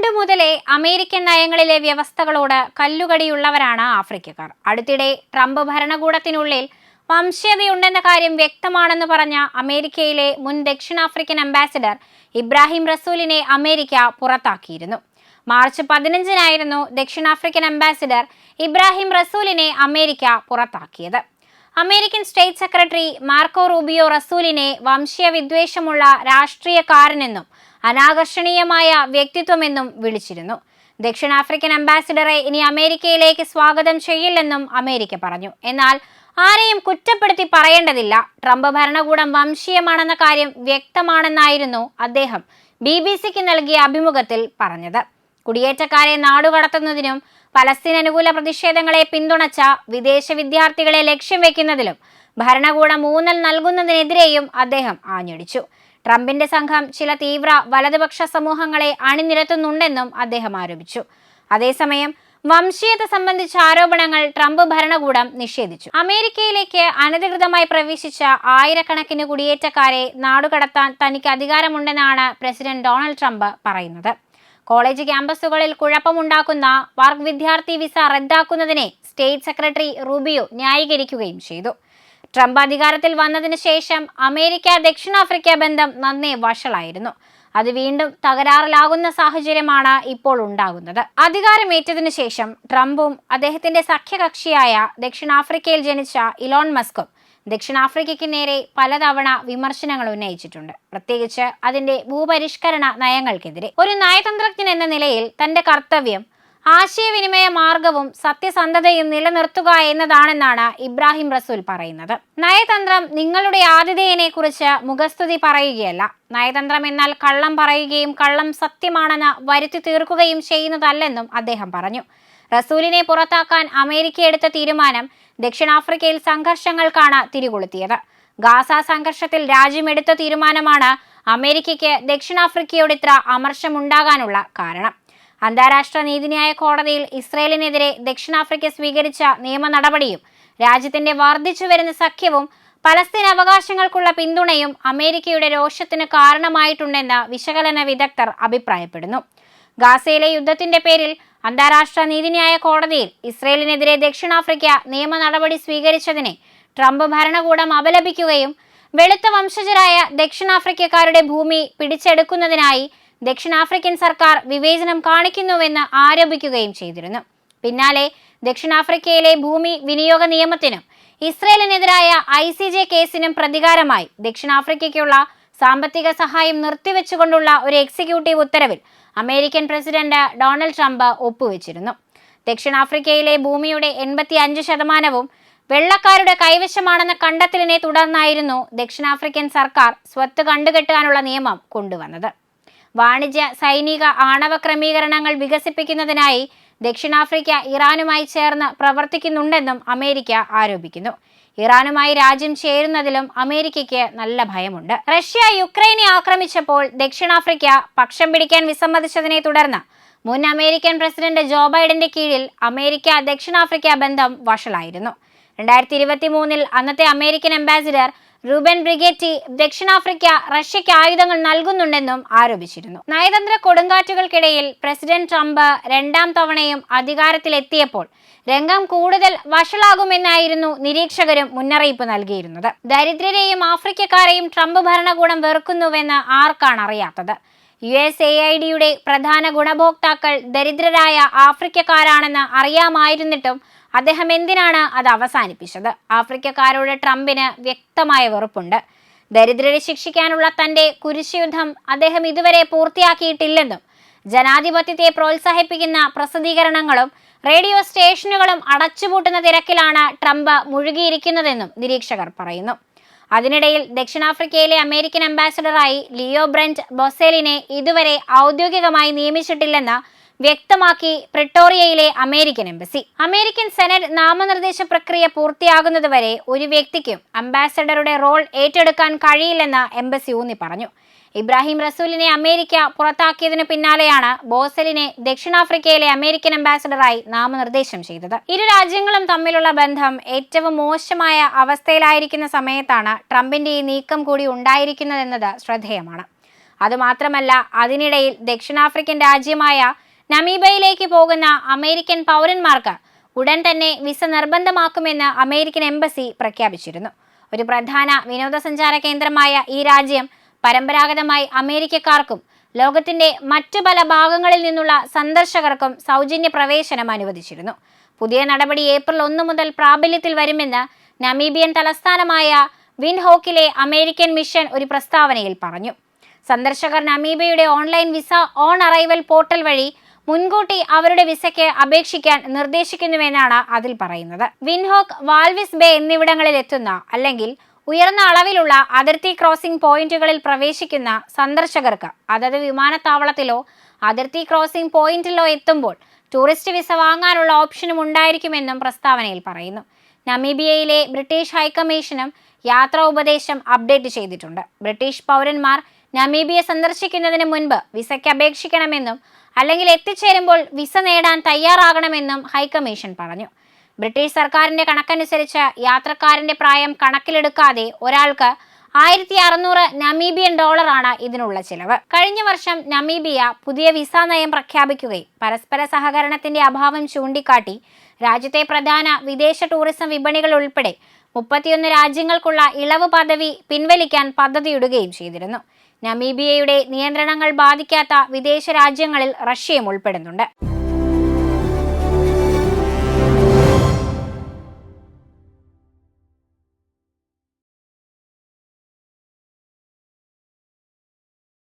പണ്ട് മുതലേ അമേരിക്കൻ നയങ്ങളിലെ വ്യവസ്ഥകളോട് കല്ലുകടിയുള്ളവരാണ് ആഫ്രിക്കക്കാർ. അടുത്തിടെ ട്രംപ് ഭരണകൂടത്തിനുള്ളിൽ വംശീയതയുണ്ടെന്ന കാര്യം വ്യക്തമാണെന്ന് പറഞ്ഞ അമേരിക്കയിലെ മുൻ ദക്ഷിണാഫ്രിക്കൻ അംബാസിഡർ ഇബ്രാഹിം റസൂലിനെ അമേരിക്ക പുറത്താക്കിയിരുന്നു. മാർച്ച് 15-നായിരുന്നു ദക്ഷിണാഫ്രിക്കൻ അംബാസിഡർ ഇബ്രാഹിം റസൂലിനെ അമേരിക്ക പുറത്താക്കിയത്. American state secretary Marco Rubio റസൂലിനെ വംശീയ വിദ്വേഷമുള്ള രാഷ്ട്രീയക്കാരനെന്നും അനാകർഷണീയമായ വ്യക്തിത്വമെന്നും വിളിച്ചിരുന്നു. ദക്ഷിണാഫ്രിക്കൻ അംബാസിഡറെ ഇനി അമേരിക്കയിലേക്ക് സ്വാഗതം ചെയ്യില്ലെന്നും അമേരിക്ക പറഞ്ഞു. എന്നാൽ ആരെയും കുറ്റപ്പെടുത്തി പറയേണ്ടതില്ല, ട്രംപ് ഭരണകൂടം വംശീയമാണെന്ന കാര്യം വ്യക്തമാണെന്നായിരുന്നു അദ്ദേഹം BBC-ക്ക് നൽകിയ അഭിമുഖത്തിൽ പറഞ്ഞത്. കുടിയേറ്റക്കാരെ നാടുകടത്തുന്നതിനും പലസ്തീൻ അനുകൂല പ്രതിഷേധങ്ങളെ പിന്തുണച്ച വിദേശ വിദ്യാർത്ഥികളെ ലക്ഷ്യം വെക്കുന്നതിലും ഭരണകൂടം ഊന്നൽ നൽകുന്നതിനെതിരെയും അദ്ദേഹം ആഞ്ഞടിച്ചു. ട്രംപിന്റെ സംഘം ചില തീവ്ര വലതുപക്ഷ സമൂഹങ്ങളെ അണിനിരത്തുന്നുണ്ടെന്നും അദ്ദേഹം ആരോപിച്ചു. അതേസമയം വംശീയത സംബന്ധിച്ച ആരോപണങ്ങൾ ട്രംപ് ഭരണകൂടം നിഷേധിച്ചു. അമേരിക്കയിലേക്ക് അനധികൃതമായി പ്രവേശിച്ച ആയിരക്കണക്കിന് കുടിയേറ്റക്കാരെ നാടുകടത്താൻ തനിക്ക് അധികാരമുണ്ടെന്നാണ് പ്രസിഡന്റ് ഡൊണാൾഡ് ട്രംപ് പറയുന്നത്. കോളേജ് ക്യാമ്പസുകളിൽ കുഴപ്പമുണ്ടാക്കുന്ന വർക്ക് വിദ്യാർത്ഥി വിസ റദ്ദാക്കുന്നതിനെ സ്റ്റേറ്റ് സെക്രട്ടറി റൂബിയോ ന്യായീകരിക്കുകയും ചെയ്തു. ട്രംപ് അധികാരത്തിൽ വന്നതിന് ശേഷം അമേരിക്ക ദക്ഷിണാഫ്രിക്ക ബന്ധം നന്നേ വഷളായിരുന്നു. അത് വീണ്ടും തകരാറിലാകുന്ന സാഹചര്യമാണ് ഇപ്പോൾ ഉണ്ടാകുന്നത്. അധികാരമേറ്റതിനു ശേഷം ട്രംപും അദ്ദേഹത്തിന്റെ സഖ്യകക്ഷിയായ ദക്ഷിണാഫ്രിക്കയിൽ ജനിച്ച ഇലോൺ മസ്കും ദക്ഷിണാഫ്രിക്കയ്ക്ക് നേരെ പലതവണ വിമർശനങ്ങൾ ഉന്നയിച്ചിട്ടുണ്ട്, പ്രത്യേകിച്ച് അതിന്റെ ഭൂപരിഷ്കരണ നയങ്ങൾക്കെതിരെ. ഒരു നയതന്ത്രജ്ഞൻ എന്ന നിലയിൽ തന്റെ കർത്തവ്യം ആശയവിനിമയ മാർഗവും സത്യസന്ധതയും നിലനിർത്തുക എന്നതാണെന്നാണ് ഇബ്രാഹിം റസൂൽ പറയുന്നത്. നയതന്ത്രം നിങ്ങളുടെ ആതിഥേയനെ കുറിച്ച് മുഖസ്തുതി പറയുകയല്ല. നയതന്ത്രം എന്നാൽ കള്ളം പറയുകയും കള്ളം സത്യമാണെന്ന് വരുത്തി തീർക്കുകയും ചെയ്യുന്നതല്ലെന്നും അദ്ദേഹം പറഞ്ഞു. റസൂലിനെ പുറത്താക്കാൻ അമേരിക്ക എടുത്ത തീരുമാനം ദക്ഷിണാഫ്രിക്കയിൽ സംഘർഷങ്ങൾക്കാണ് തിരികൊളുത്തിയത്. ഗാസ സംഘർഷത്തിൽ രാജ്യമെടുത്ത തീരുമാനമാണ് അമേരിക്കയ്ക്ക് ദക്ഷിണാഫ്രിക്കയോട് ഇത്ര അമർഷമുണ്ടാകാനുള്ള കാരണം. അന്താരാഷ്ട്ര നീതിന്യായ കോടതിയിൽ ഇസ്രയേലിനെതിരെ ദക്ഷിണാഫ്രിക്ക സ്വീകരിച്ച നിയമ നടപടിയും രാജ്യത്തിന്റെ വർദ്ധിച്ചു വരുന്ന സഖ്യവും പലസ്തീൻ അവകാശങ്ങൾക്കുള്ള പിന്തുണയും അമേരിക്കയുടെ രോഷത്തിന് കാരണമായിട്ടുണ്ടെന്ന് വിശകലന വിദഗ്ധർ അഭിപ്രായപ്പെടുന്നു. ഗാസയിലെ യുദ്ധത്തിന്റെ പേരിൽ അന്താരാഷ്ട്ര നീതിന്യായ കോടതിയിൽ ഇസ്രയേലിനെതിരെ ദക്ഷിണാഫ്രിക്ക നിയമ നടപടി സ്വീകരിച്ചതിനെ ട്രംപ് ഭരണകൂടം അപലപിക്കുകയും വെളുത്ത വംശജരായ ദക്ഷിണാഫ്രിക്കക്കാരുടെ ഭൂമി പിടിച്ചെടുക്കുന്നതിനായി ദക്ഷിണാഫ്രിക്കൻ സർക്കാർ വിവേചനം കാണിക്കുന്നുവെന്ന് ആരോപിക്കുകയും ചെയ്തിരുന്നു. പിന്നാലെ ദക്ഷിണാഫ്രിക്കയിലെ ഭൂമി വിനിയോഗ നിയമത്തിനും ഇസ്രയേലിനെതിരായ ICJ കേസിനും പ്രതികാരമായി ദക്ഷിണാഫ്രിക്കയ്ക്കുള്ള സാമ്പത്തിക സഹായം നിർത്തിവെച്ചുകൊണ്ടുള്ള ഒരു എക്സിക്യൂട്ടീവ് ഉത്തരവിൽ അമേരിക്കൻ പ്രസിഡന്റ് ഡൊണാൾഡ് ട്രംപ് ഒപ്പുവെച്ചിരുന്നു. ദക്ഷിണാഫ്രിക്കയിലെ ഭൂമിയുടെ 85% വെള്ളക്കാരുടെ കൈവശമാണെന്ന കണ്ടെത്തലിനെ തുടർന്നായിരുന്നു ദക്ഷിണാഫ്രിക്കൻ സർക്കാർ സ്വത്ത് കണ്ടുകെട്ടാനുള്ള നിയമം കൊണ്ടുവന്നത്. വാണിജ്യ സൈനിക ആണവ ക്രമീകരണങ്ങൾ വികസിപ്പിക്കുന്നതിനായി ദക്ഷിണാഫ്രിക്ക ഇറാനുമായി ചേർന്ന് പ്രവർത്തിക്കുന്നുണ്ടെന്നും അമേരിക്ക ആരോപിക്കുന്നു. ഇറാനുമായി രാജ്യം ചേരുന്നതിലും അമേരിക്കയ്ക്ക് നല്ല ഭയമുണ്ട്. റഷ്യ യുക്രൈനെ ആക്രമിച്ചപ്പോൾ ദക്ഷിണാഫ്രിക്ക പക്ഷം പിടിക്കാൻ വിസമ്മതിച്ചതിനെ തുടർന്ന് മുൻ അമേരിക്കൻ പ്രസിഡന്റ് ജോ ബൈഡന്റെ കീഴിൽ അമേരിക്ക ദക്ഷിണാഫ്രിക്ക ബന്ധം വഷളായിരുന്നു. 2023-ൽ അന്നത്തെ അമേരിക്കൻ അംബാസിഡർ റൂബൻ ബ്രിഗെറ്റി ദക്ഷിണാഫ്രിക്ക റഷ്യയ്ക്ക് ആയുധങ്ങൾ നൽകുന്നുണ്ടെന്നും ആരോപിച്ചിരുന്നു. നയതന്ത്ര കൊടുങ്കാറ്റുകൾക്കിടയിൽ പ്രസിഡന്റ് ട്രംപ് രണ്ടാം തവണയും അധികാരത്തിലെത്തിയപ്പോൾ രംഗം കൂടുതൽ വഷളാകുമെന്നായിരുന്നു നിരീക്ഷകരും മുന്നറിയിപ്പ് നൽകിയിരുന്നത്. ദരിദ്രരെയും ആഫ്രിക്കക്കാരെയും ട്രംപ് ഭരണകൂടം വെറുക്കുന്നുവെന്ന് ആർക്കാണ് അറിയാത്തത്? USAIDയുടെ പ്രധാന ഗുണഭോക്താക്കൾ ദരിദ്രരായ ആഫ്രിക്കക്കാരാണെന്ന് അറിയാമായിരുന്നിട്ടും അദ്ദേഹം എന്തിനാണ് അത് അവസാനിപ്പിച്ചത്? ആഫ്രിക്കക്കാരോട് ട്രംപിന് വ്യക്തമായ വെറുപ്പുണ്ട്. ദരിദ്രരെ ശിക്ഷിക്കാനുള്ള തന്റെ കുരിശുയുദ്ധം അദ്ദേഹം ഇതുവരെ പൂർത്തിയാക്കിയിട്ടില്ലെന്നും ജനാധിപത്യത്തെ പ്രോത്സാഹിപ്പിക്കുന്ന പ്രസിദ്ധീകരണങ്ങളും റേഡിയോ സ്റ്റേഷനുകളും അടച്ചുപൂട്ടുന്ന തിരക്കിലാണ് ട്രംപ് മുഴുകിയിരിക്കുന്നതെന്നും നിരീക്ഷകർ പറയുന്നു. അതിനിടയിൽ ദക്ഷിണാഫ്രിക്കയിലെ അമേരിക്കൻ അംബാസിഡറായി ലിയോ ബ്രന്റ് ബൊസേലിനെ ഇതുവരെ ഔദ്യോഗികമായി നിയമിച്ചിട്ടില്ലെന്ന് വ്യക്തമാക്കി പ്രിട്ടോറിയയിലെ അമേരിക്കൻ എംബസി. അമേരിക്കൻ സെനറ്റ് നാമനിർദ്ദേശ പ്രക്രിയ പൂർത്തിയാകുന്നതുവരെ ഒരു വ്യക്തിക്കും അംബാസഡറുടെ റോൾ ഏറ്റെടുക്കാൻ കഴിയില്ലെന്ന് എംബസി ഊന്നി പറഞ്ഞു. ഇബ്രാഹിം റസൂലിനെ അമേരിക്ക പുറത്താക്കിയതിനു പിന്നാലെയാണ് ബോസലിനെ ദക്ഷിണാഫ്രിക്കയിലെ അമേരിക്കൻ അംബാസഡറായി നാമനിർദ്ദേശം ചെയ്തത്. ഇരു രാജ്യങ്ങളും തമ്മിലുള്ള ബന്ധം ഏറ്റവും മോശമായ അവസ്ഥയിലായിരിക്കുന്ന സമയത്താണ് ട്രംപിന്റെ ഈ നീക്കം കൂടി ഉണ്ടായിരിക്കുന്നതെന്നത് ശ്രദ്ധേയമാണ്. അതുമാത്രമല്ല, അതിനിടയിൽ ദക്ഷിണാഫ്രിക്കൻ രാജ്യമായ നമീബിയയിലേക്ക് പോകുന്ന അമേരിക്കൻ പൗരന്മാർക്ക് ഉടൻ തന്നെ വിസ നിർബന്ധമാക്കുമെന്ന് അമേരിക്കൻ എംബസി പ്രഖ്യാപിച്ചിരുന്നു. ഒരു പ്രധാന വിനോദസഞ്ചാര കേന്ദ്രമായ ഈ രാജ്യം പരമ്പരാഗതമായി അമേരിക്കക്കാർക്കും ലോകത്തിന്റെ മറ്റു പല ഭാഗങ്ങളിൽ നിന്നുള്ള സന്ദർശകർക്കും സൗജന്യ പ്രവേശനം അനുവദിച്ചിരുന്നു. പുതിയ നടപടി ഏപ്രിൽ 1 മുതൽ പ്രാബല്യത്തിൽ വരുമെന്ന് നമീബിയൻ തലസ്ഥാനമായ വിൻഡ്ഹോക്കിലെ അമേരിക്കൻ മിഷൻ ഒരു പ്രസ്താവനയിൽ പറഞ്ഞു. സന്ദർശകർ നമീബിയയുടെ online visa on arrival portal വഴി മുൻകൂട്ടി അവരുടെ വിസയ്ക്ക് അപേക്ഷിക്കാൻ നിർദ്ദേശിക്കുന്നുവെന്നാണ് അതിൽ പറയുന്നത്. വിൻഡ്ഹോക്ക്, വാൽവിസ് ബേ എന്നിവിടങ്ങളിൽ എത്തുന്ന അല്ലെങ്കിൽ ഉയർന്ന അളവിലുള്ള അതിർത്തി ക്രോസിംഗ് പോയിന്റുകളിൽ പ്രവേശിക്കുന്ന സന്ദർശകർക്ക് അതത് വിമാനത്താവളത്തിലോ അതിർത്തി ക്രോസിംഗ് പോയിന്റിലോ എത്തുമ്പോൾ ടൂറിസ്റ്റ് വിസ വാങ്ങാനുള്ള ഓപ്ഷനും ഉണ്ടായിരിക്കുമെന്നും പ്രസ്താവനയിൽ പറയുന്നു. നമീബിയയിലെ ബ്രിട്ടീഷ് ഹൈക്കമ്മീഷനും യാത്രാ ഉപദേശം അപ്ഡേറ്റ് ചെയ്തിട്ടുണ്ട്. ബ്രിട്ടീഷ് പൗരന്മാർ നമീബിയ സന്ദർശിക്കുന്നതിന് മുൻപ് വിസയ്ക്ക് അപേക്ഷിക്കണമെന്നും അല്ലെങ്കിൽ എത്തിച്ചേരുമ്പോൾ വിസ നേടാൻ തയ്യാറാകണമെന്നും ഹൈക്കമ്മീഷൻ പറഞ്ഞു. ബ്രിട്ടീഷ് സർക്കാരിന്റെ കണക്കനുസരിച്ച് യാത്രക്കാരന്റെ പ്രായം കണക്കിലെടുക്കാതെ ഒരാൾക്ക് 1600 നമീബിയൻ ഡോളറാണ് ഇതിനുള്ള ചിലവ്. കഴിഞ്ഞ വർഷം നമീബിയ പുതിയ വിസ നയം പ്രഖ്യാപിക്കുകയും പരസ്പര സഹകരണത്തിന്റെ അഭാവം ചൂണ്ടിക്കാട്ടി രാജ്യത്തെ പ്രധാന വിദേശ ടൂറിസം വിപണികൾ ഉൾപ്പെടെ 31 രാജ്യങ്ങൾക്കുള്ള ഇളവ് പദവി പിൻവലിക്കാൻ പദ്ധതിയിടുകയും ചെയ്തിരുന്നു. നമീബിയയുടെ നിയന്ത്രണങ്ങൾ ബാധിക്കാത്ത വിദേശ രാജ്യങ്ങളിൽ റഷ്യയും ഉൾപ്പെടുന്നുണ്ട്.